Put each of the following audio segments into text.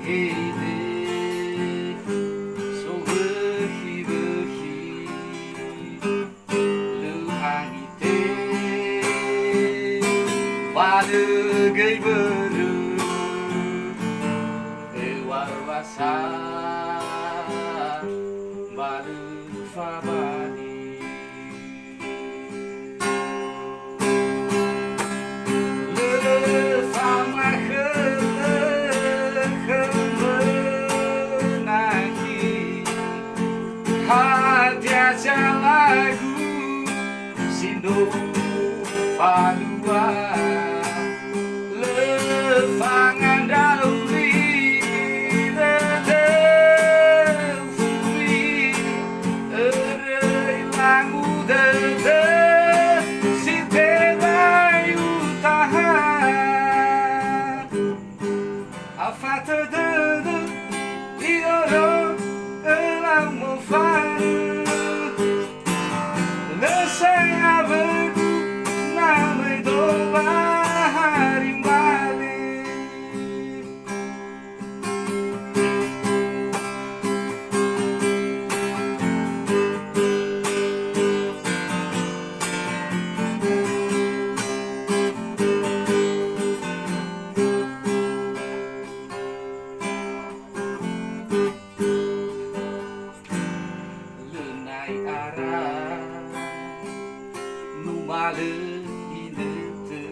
wehede so behi-behi luhangite badegai beru ewawasa badu fabani hati lagu sindo padua lefangan dauli dedefuli lagu dede si tebayu tahan afata dede ioro elamu fare lesai aveku name doba harimbale lenai arah numale inete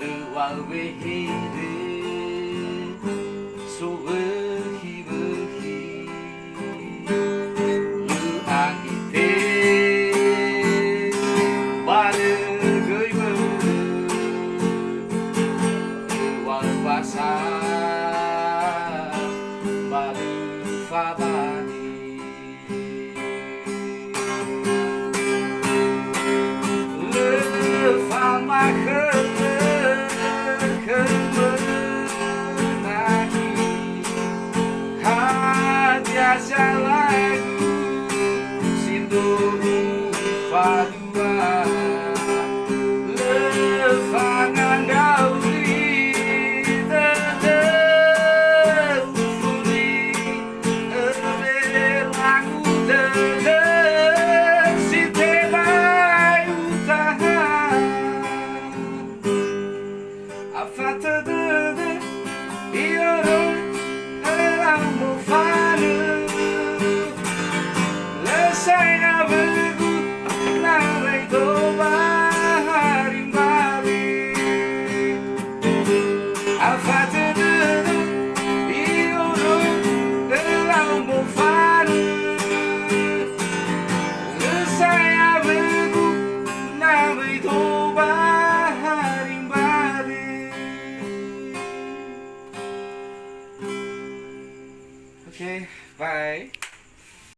ewal wehede so behi-behi luangite badegai beru ewal basa badu fabani fama kemenahi hadiah lagu sindo padua lefangan dauli dedefuli lagu dede si tebayu tahan afata dede ioro elamu fare lesai avegu nare doba harimbale afata dede ioro elamu fare lesai avegu nare doba harimbale. Okay, bye.